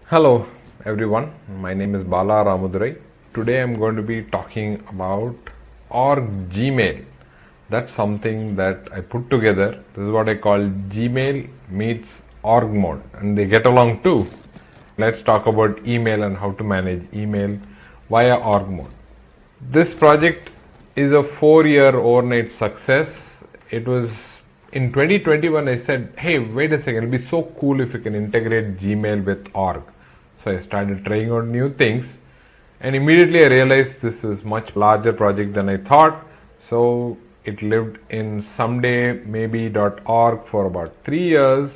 Hello everyone, my name is Bala Ramadurai. Today I'm going to be talking about org Gmail. That's something that I put together. This is what I call Gmail meets org mode, and they get along too. Let's talk about email and how to manage email via org mode. This project is a 4-year overnight success. It was in 2021 I said, hey, wait a second, it'll be so cool if you can integrate Gmail with org. So I started trying out new things, and immediately I realized this is much larger project than I thought. So it lived in somedaymaybe.org for about 3 years.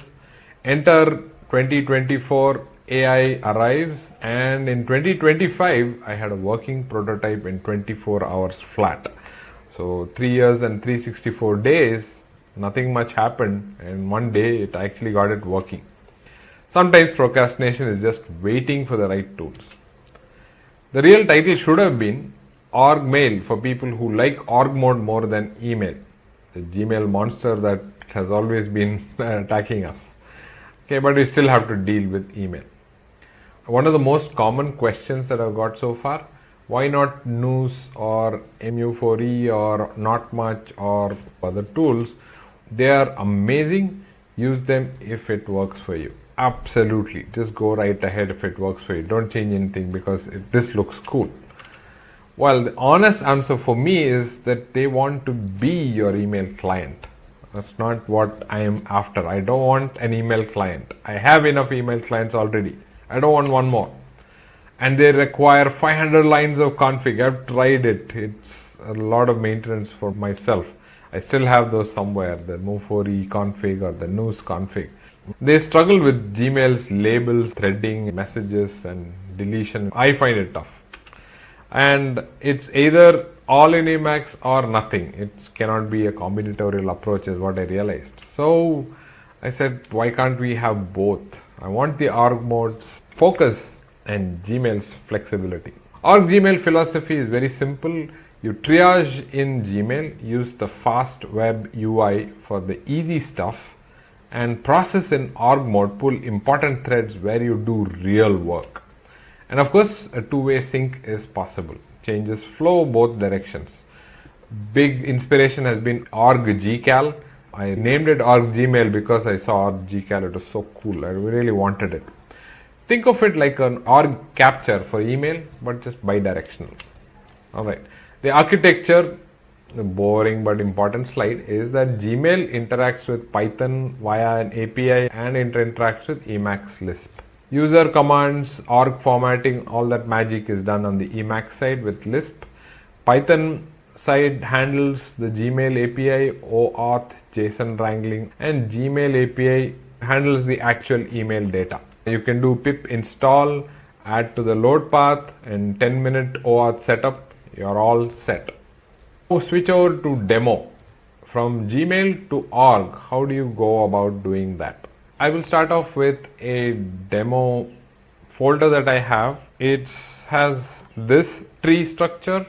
Enter 2024, AI arrives, and in 2025 I had a working prototype in 24 hours flat. So 3 years and 364 days, nothing much happened, and one day it actually got it working. Sometimes procrastination is just waiting for the right tools. The real title should have been org mail for people who like org mode more than email, the Gmail monster that has always been attacking us. Okay, but we still have to deal with email. One of the most common questions that I've got so far: why not gnus or mu4e or notmuch or other tools? They are amazing. Use them if it works for you. Absolutely, just go right ahead if it works for you. Don't change anything because this looks cool. Well, the honest answer for me is that they want to be your email client. That's not what I am after. I don't want an email client. I have enough email clients already. I don't want one more. And they require 500 lines of config. I've tried it. It's a lot of maintenance for myself. I still have those somewhere, the mu4e config or the gnus config. They struggle with Gmail's labels, threading, messages, and deletion. I find it tough. And it's either all in Emacs or nothing. It cannot be a combinatorial approach, is what I realized. So I said, why can't we have both? I want the org mode's focus and Gmail's flexibility. Org Gmail philosophy is very simple. You triage in Gmail, use the fast web UI for the easy stuff, and process in org mode, pull important threads where you do real work. And of course, a two-way sync is possible. Changes flow both directions. Big inspiration has been org gcal. I named it org gmail because I saw org gcal. It was so cool. I really wanted it. Think of it like an org capture for email, but just bidirectional. Alright. The architecture, the boring but important slide, is that Gmail interacts with Python via an API and interacts with Emacs Lisp. User commands, org formatting, all that magic is done on the Emacs side with Lisp. Python side handles the Gmail API, OAuth, JSON wrangling, and Gmail API handles the actual email data. You can do pip install, add to the load path, and 10-minute OAuth setup. You're all set. Now switch over to demo. From Gmail to org, how do you go about doing that? I will start off with a demo folder that I have. It has this tree structure.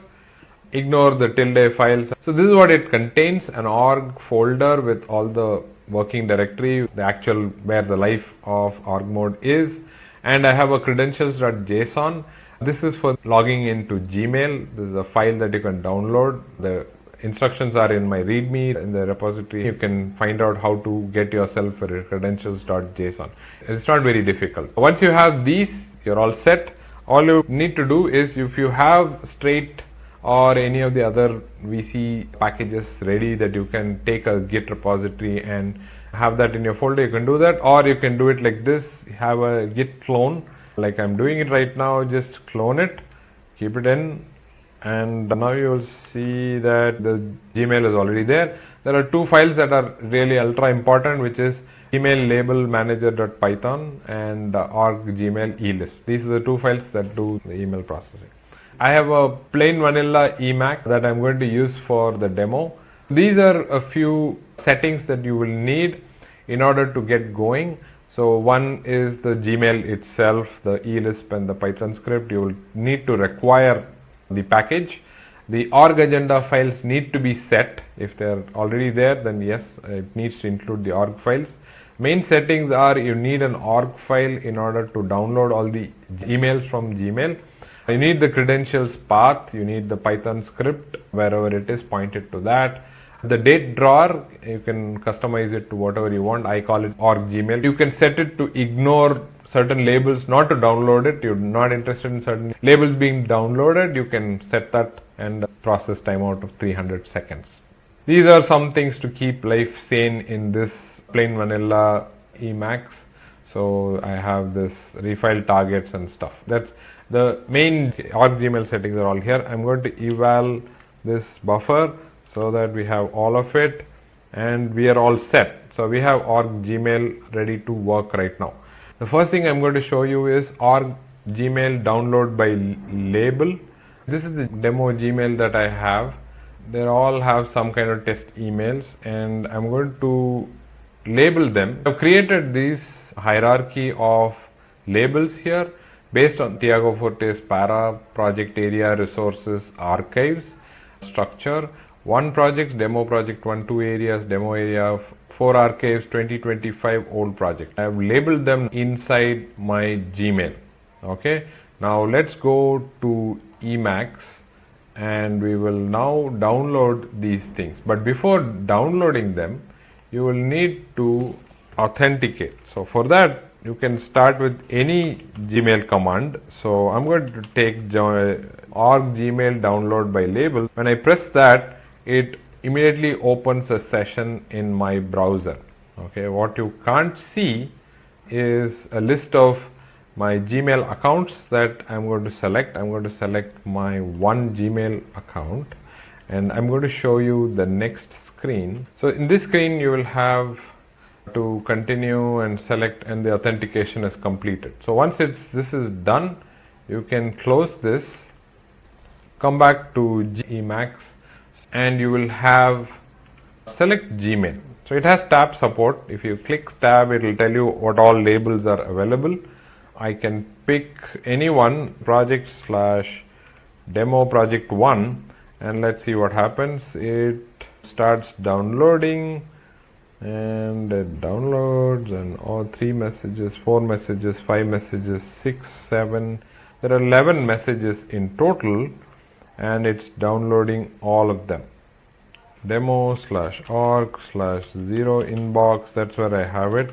Ignore the tilde files. So this is what it contains: an org folder with all the working directory, the actual where the life of org mode is. And I have a credentials.json. This is for logging into Gmail. This is a file that you can download. The instructions are in my README in the repository. You can find out how to get yourself a credentials.json. It's not very difficult. Once you have these, you're all set. All you need to do is, if you have Straight or any of the other VC packages ready that you can take a Git repository and have that in your folder, you can do that. Or you can do it like this: have a Git clone, like I'm doing it right now. Just clone it, keep it in, and now you will see that the Gmail is already there. There are two files that are really ultra important, which is email label manager.python and org gmail eList. These are the two files that do the email processing. I have a plain vanilla Emacs that I'm going to use for the demo. These are a few settings that you will need in order to get going. So one is the Gmail itself, the eLisp and the Python script. You will need to require the package. The org agenda files need to be set. If they are already there, then yes, it needs to include the org files. Main settings are you need an org file in order to download all the emails from Gmail. You need the credentials path, you need the Python script wherever it is pointed to that. The date drawer, you can customize it to whatever you want. I call it org Gmail. You can set it to ignore certain labels, not to download it. You're not interested in certain labels being downloaded, you can set that and process timeout of 300 seconds. These are some things to keep life sane in this plain vanilla Emacs. So I have this refile targets and stuff. That's the main org Gmail settings are all here. I'm going to eval this buffer so that we have all of it and we are all set. So we have org Gmail ready to work right now. The first thing I'm going to show you is org Gmail download by label. This is the demo Gmail that I have. They all have some kind of test emails and I'm going to label them. I've created this hierarchy of labels here based on Thiago Forte's P.A.R.A, project area, resources, archives, structure, 1 projects, demo project 1, 2 areas, demo area, 4 archives, 2025 old project. I have labeled them inside my Gmail. Okay, now let's go to Emacs and we will now download these things. But before downloading them, you will need to authenticate. So for that, you can start with any Gmail command. So I'm going to take org Gmail download by label. When I press that, it immediately opens a session in my browser. Okay, what you can't see is a list of my Gmail accounts that I'm going to select. I'm going to select my one Gmail account and I'm going to show you the next screen. So in this screen you will have to continue and select and the authentication is completed. So once this is done, you can close this, come back to Emacs and you will have select Gmail. So it has tab support. If you click tab, it will tell you what all labels are available. I can pick any one, project / demo project 1 and let's see what happens. It starts downloading and it downloads and all 3 messages, 4 messages, 5 messages, 6, 7. There are 11 messages in total and it's downloading all of them. Demo /org /0 inbox, that's where I have it.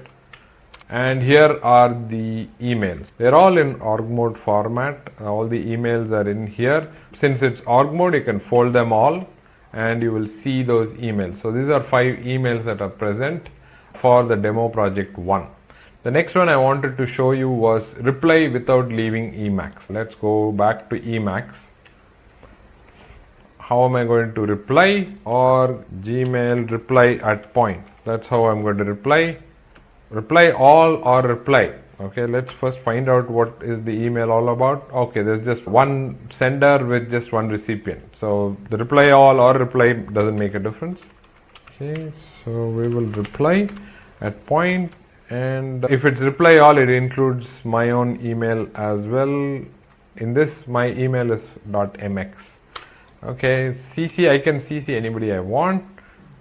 And here are the emails. They're all in org mode format. All the emails are in here. Since it's org mode, you can fold them all and you will see those emails. So these are 5 emails that are present for the demo project 1. The next one I wanted to show you was reply without leaving Emacs. Let's go back to Emacs. How am I going to reply? Or Gmail reply at point. That's how I'm going to reply. Reply all or reply. Okay, let's first find out what is the email all about. Okay, there's just one sender with just one recipient. So the reply all or reply doesn't make a difference. Okay, so we will reply at point, and if it's reply all, it includes my own email as well. In this, my email is .mx. Okay, CC, I can CC anybody I want,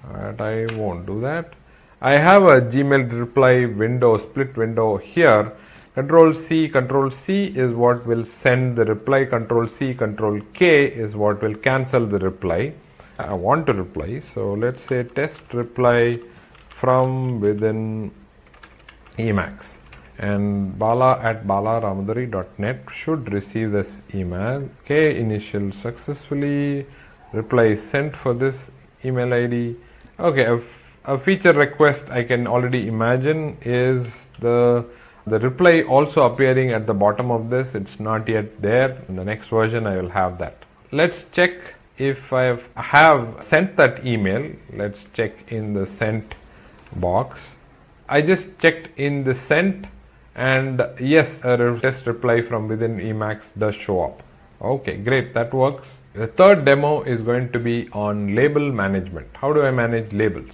but I won't do that. I have a Gmail reply window, split window here. Control C is what will send the reply. Control C, Control K is what will cancel the reply. I want to reply, so let's say test reply from within Emacs. And Bala at balaramadurai.net should receive this email. K initial successfully. Reply sent for this email ID. Okay, a feature request I can already imagine is the reply also appearing at the bottom of this. It's not yet there. In the next version I will have that. Let's check if I have sent that email. Let's check in the sent box. I just checked in the sent and yes, a test reply from within Emacs does show up. Okay, great, that works. The third demo is going to be on label management. How do I manage labels?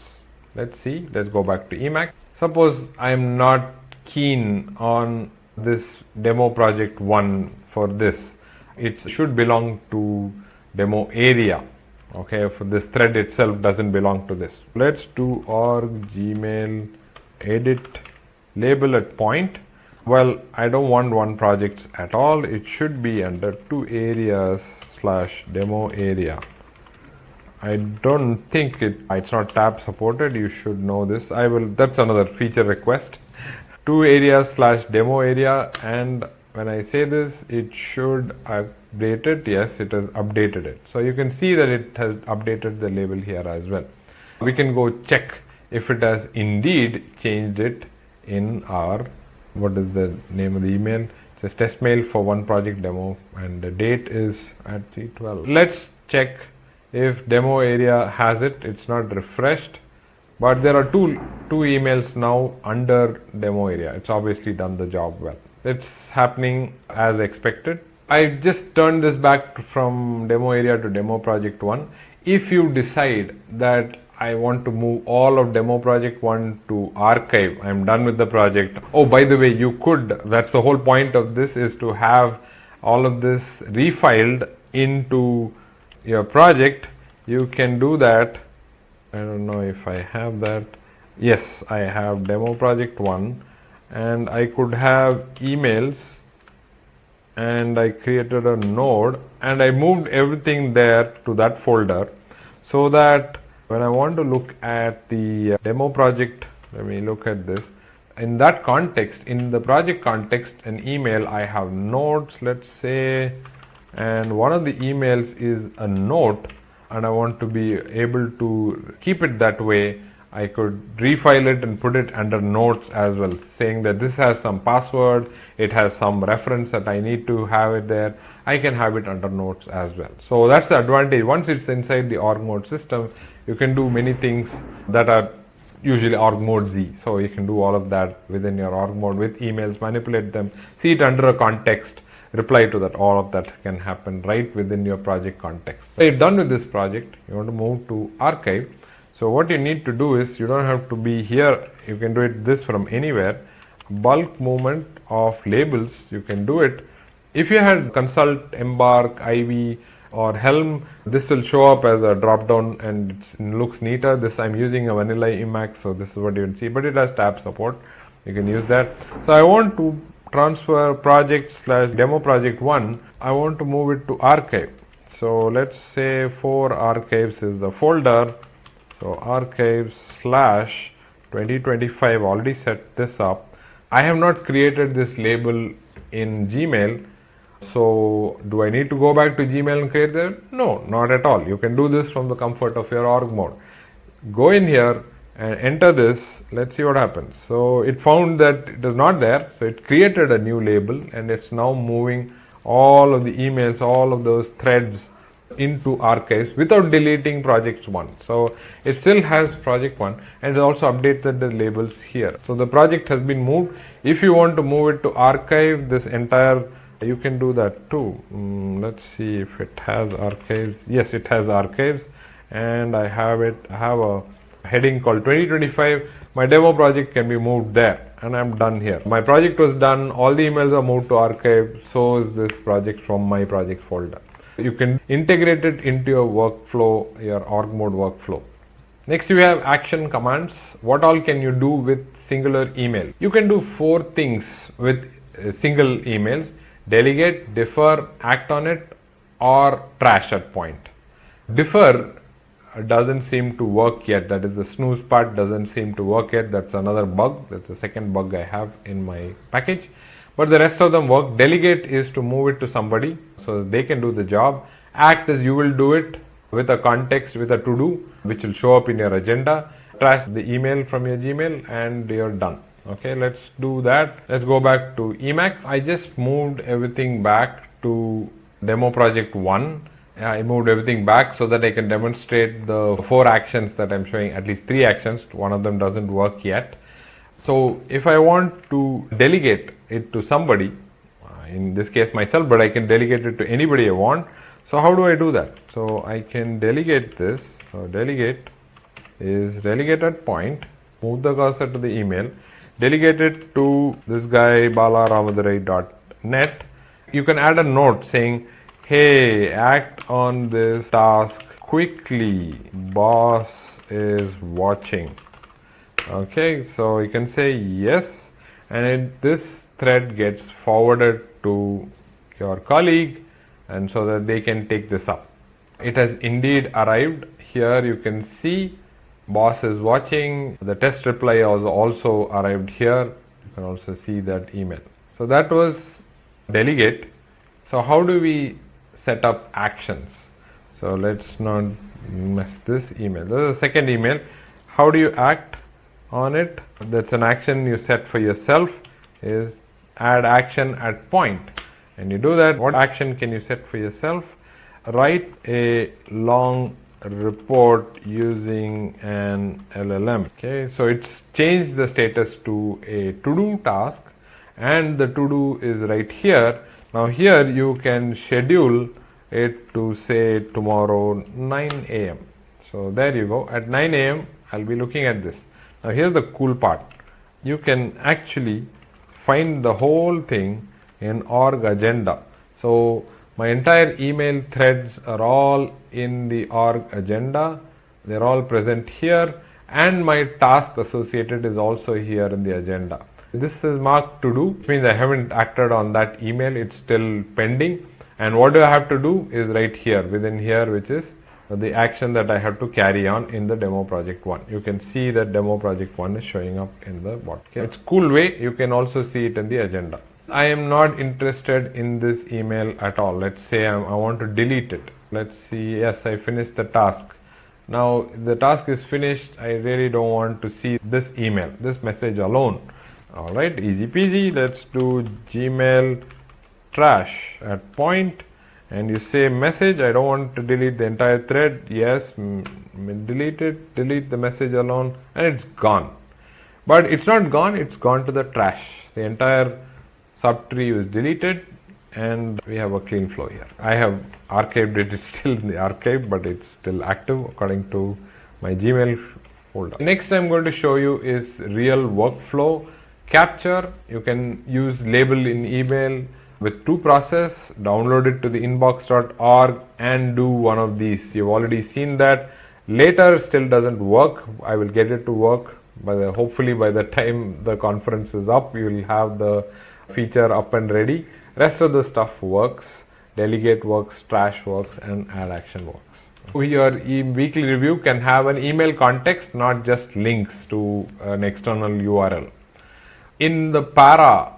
Let's see. Let's go back to Emacs. Suppose I am not keen on this demo project 1 for this. It should belong to demo area. Okay, for this thread itself doesn't belong to this. Let's do org Gmail edit label at point. Well, I don't want one project at all. It should be under 2 areas/demo area. I don't think it's not tab supported. You should know this. That's another feature request. 2 areas/demo area, and when I say this, it should update it. Yes, it has updated it. So you can see that it has updated the label here as well. We can go check if it has indeed changed it in our, what is the name of the email? It says test mail for one project demo, and the date is at 3/12. Let's check if demo area has it. It's not refreshed, but there are two emails now under demo area. It's obviously done the job well. It's happening as expected. I just turned this back from demo area to demo project 1. If you decide that I want to move all of demo project 1 to archive, I'm done with the project. Oh, by the way, you could, that's the whole point of this, is to have all of this refiled into your project. You can do that. I don't know if I have that. Yes, I have demo project 1, and I could have emails, and I created a node and I moved everything there to that folder, so that when I want to look at the demo project, let me look at this. In that context, in the project context, an email, I have notes, let's say, and one of the emails is a note, and I want to be able to keep it that way. I could refile it and put it under notes as well, saying that this has some password, it has some reference that I need to have it there. I can have it under notes as well. So that's the advantage. Once it's inside the org mode system, you can do many things that are usually org mode Z. So you can do all of that within your org mode with emails, manipulate them, see it under a context, reply to that. All of that can happen right within your project context. So you're done with this project. You want to move to archive. So what you need to do is, you don't have to be here. You can do it this from anywhere. Bulk movement of labels, you can do it. If you had consult, embark, IV or helm, this will show up as a drop down and it looks neater. This, I'm using a vanilla Emacs, so this is what you can see, but it has tab support. You can use that. So I want to transfer project/demo project 1. I want to move it to archive. So let's say for archives is the folder. So archives/2025, already set this up. I have not created this label in Gmail. So do I need to go back to Gmail and create that? No, not at all. You can do this from the comfort of your org mode. Go in here and enter this. Let's see what happens. So it found that it is not there. So it created a new label and it's now moving all of the emails, all of those threads into archives without deleting project 1. So it still has project 1 and it also updated the labels here. So the project has been moved. If you want to move it to archive, this entire, you can do that too. Let's see if it has archives. Yes, it has archives, and I have a heading called 2025. My demo project can be moved there, and I'm done here. My project was done. All the emails are moved to archive. So is this project from my project folder. You can integrate it into your workflow, your org mode workflow. Next, you have action commands. What all can you do with singular email? You can do 4 things with single emails: delegate, defer, act on it, or trash at point. Defer doesn't seem to work yet. That is, the snooze part doesn't seem to work yet. That's another bug. That's the second bug I have in my package. But the rest of them work. Delegate is to move it to somebody so they can do the job. Act is you will do it with a context, with a to-do, which will show up in your agenda. Trash the email from your Gmail and you're done. Okay, let's do that. Let's go back to Emacs. I just moved everything back to demo project 1. I moved everything back so that I can demonstrate the 4 actions that I'm showing, at least 3 actions. One of them doesn't work yet. So if I want to delegate it to somebody, in this case myself, but I can delegate it to anybody I want. So how do I do that? So I can delegate this. So delegate is delegate at point, move the cursor to the email, delegate it to this guy balaramadurai.net. You can add a note saying, hey, act on this task quickly, boss is watching. Okay, so you can say yes, and this thread gets forwarded to your colleague, and so that they can take this up. It has indeed arrived. Here you can see boss is watching. The test reply has also arrived here. You can also see that email. So that was delegate. So how do we set up actions? So let's not mess this email. This is the second email. How do you act on it? That's an action you set for yourself, is add action at point. And you do that. What action can you set for yourself? Write a long report using an LLM. Okay, so it's changed the status to a to-do task, and the to-do is right here. Now here you can schedule it to say tomorrow 9 a.m. So there you go. At 9 a.m. I'll be looking at this. Now here's the cool part. You can actually find the whole thing in org agenda. So my entire email threads are all in the org agenda. They're all present here, and my task associated is also here in the agenda. This is marked to do, which means I haven't acted on that email. It's still pending. And what do I have to do is right here, within here, which is the action that I have to carry on in the demo project 1. You can see that demo project 1 is showing up in the bot. Okay. It's cool way. You can also see it in the agenda. I am not interested in this email at all. Let's say I want to delete it. Let's see. Yes, I finished the task. Now the task is finished. I really don't want to see this email, this message alone. All right, easy peasy. Let's do Gmail trash at point, and you say message. I don't want to delete the entire thread. Yes, delete it, delete the message alone, and it's gone. But it's not gone, it's gone to the trash. The entire subtree is deleted, and we have a clean flow here. I have archived it. It's still in the archive, but it's still active according to my Gmail folder. Next I'm going to show you is real workflow capture. You can use label in email with two process, download it to the inbox.org and do one of these. You've already seen that. Later still doesn't work. I will get it to work hopefully by the time the conference is up, you will have the feature up and ready. Rest of the stuff works. Delegate works, trash works, and add action works. Your weekly review can have an email context, not just links to an external URL. In the P.A.R.A,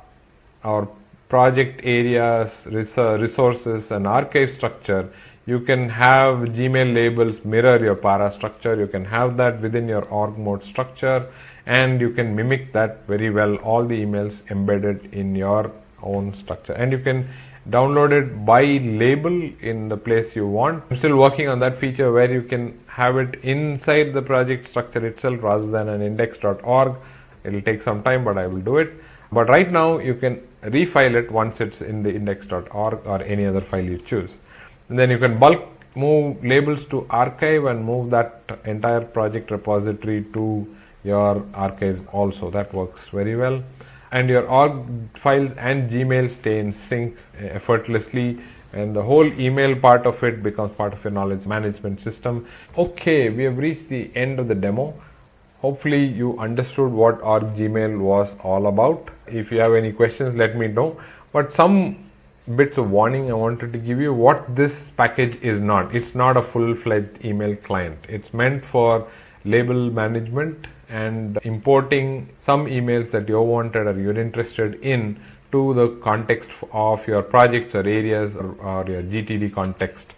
or project areas, resources, and archive structure, you can have Gmail labels mirror your P.A.R.A structure. You can have that within your org mode structure, and you can mimic that very well, all the emails embedded in your own structure. And you can download it by label in the place you want. I'm still working on that feature where you can have it inside the project structure itself rather than an index.org. It'll take some time, but I will do it. But right now you can refile it once it's in the index.org or any other file you choose. And then you can bulk move labels to archive and move that entire project repository to your archives also. That works very well. And your org files and Gmail stay in sync effortlessly, and the whole email part of it becomes part of your knowledge management system. Okay, we have reached the end of the demo. Hopefully you understood what org Gmail was all about. If you have any questions, let me know. But some bits of warning I wanted to give you what this package is not. It's not a full-fledged email client. It's meant for label management and importing some emails that you wanted or you're interested in to the context of your projects or areas or your GTD context.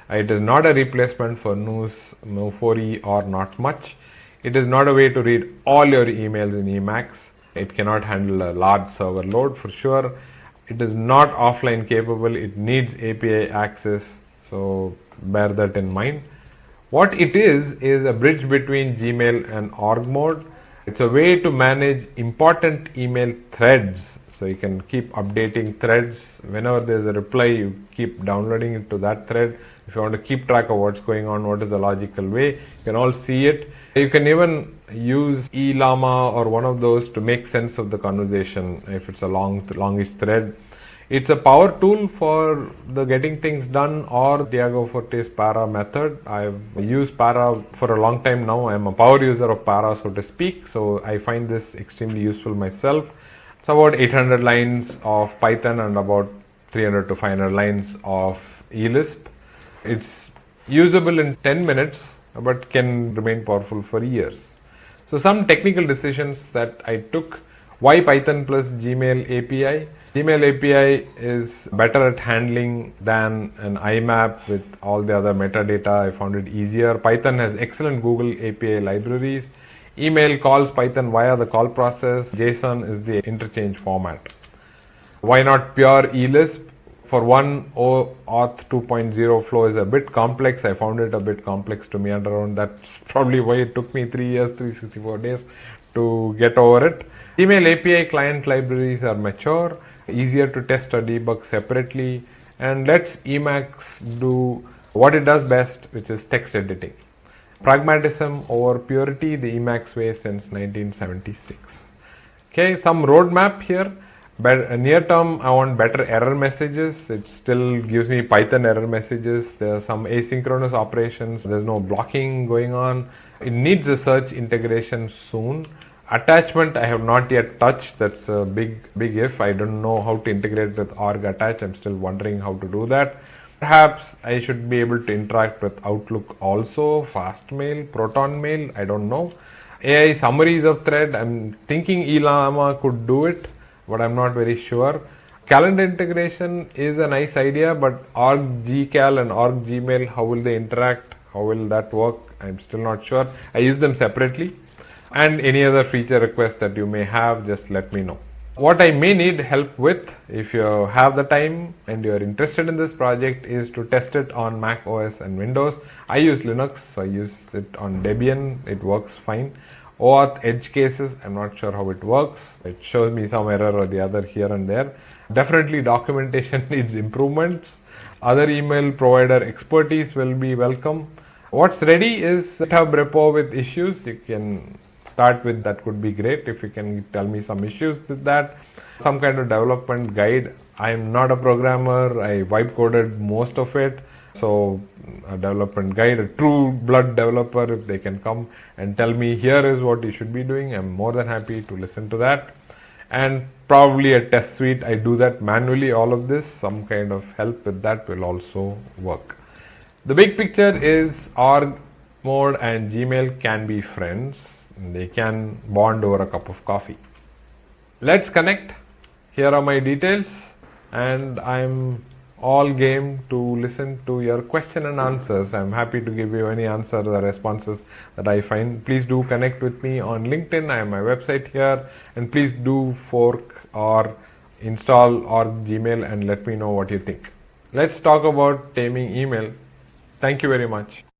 It is not a replacement for gnus, no4e or notmuch. It is not a way to read all your emails in Emacs. It cannot handle a large server load for sure. It is not offline capable. It needs API access, so bear that in mind. What it is a bridge between Gmail and org mode. It's a way to manage important email threads. So you can keep updating threads. Whenever there's a reply, you keep downloading it to that thread. If you want to keep track of what's going on, what is the logical way, you can all see it. You can even use eLlama or one of those to make sense of the conversation if it's a longish thread. It's a power tool for the getting things done or Diego Forte's P.A.R.A method. I've used P.A.R.A for a long time now. I'm a power user of P.A.R.A, so to speak. So I find this extremely useful myself. It's about 800 lines of Python and about 300 to 500 lines of eLisp. It's usable in 10 minutes but can remain powerful for years. So some technical decisions that I took. Why Python plus Gmail API? Gmail API is better at handling than an IMAP with all the other metadata. I found it easier. Python has excellent Google API libraries. Email calls Python via the call process. JSON is the interchange format. Why not pure eLisp? For one, Auth 2.0 flow is a bit complex. I found it a bit complex to meander around. That's probably why it took me 3 years, 364 days to get over it. Email API client libraries are mature, easier to test or debug separately, and lets Emacs do what it does best, which is text editing. Pragmatism over purity, the Emacs way since 1976. Okay, some roadmap here. But near term, I want better error messages. It still gives me Python error messages. There are some asynchronous operations. There's no blocking going on. It needs a search integration soon. Attachment, I have not yet touched. That's a big if. I don't know how to integrate with org attach. I'm still wondering how to do that. Perhaps I should be able to interact with Outlook also, Fastmail, Proton Mail, I don't know. AI summaries of thread, I'm thinking Elama could do it, but I'm not very sure. Calendar integration is a nice idea, but org gcal and org gmail, how will they interact? How will that work? I'm still not sure. I use them separately. And any other feature requests that you may have, just let me know. What I may need help with, if you have the time and you're interested in this project, is to test it on Mac OS and Windows. I use Linux, so I use it on Debian. It works fine. OAuth edge cases, I'm not sure how it works. It shows me some error or the other here and there. Definitely documentation needs improvements. Other email provider expertise will be welcome. What's ready is GitHub repo with issues. You can start with that, could be great if you can tell me some issues with that. Some kind of development guide. I'm not a programmer. I vibe coded most of it. So a development guide, a true blood developer, if they can come and tell me here is what you should be doing, I'm more than happy to listen to that. And probably a test suite. I do that manually, all of this. Some kind of help with that will also work. The big picture is org mode and Gmail can be friends. They can bond over a cup of coffee. Let's connect. Here are my details, and I'm all game to listen to your question and answers. I'm happy to give you any answers or responses that I find. Please do connect with me on LinkedIn. I have my website here, and please do fork or install org Gmail and let me know what you think. Let's talk about taming email. Thank you very much.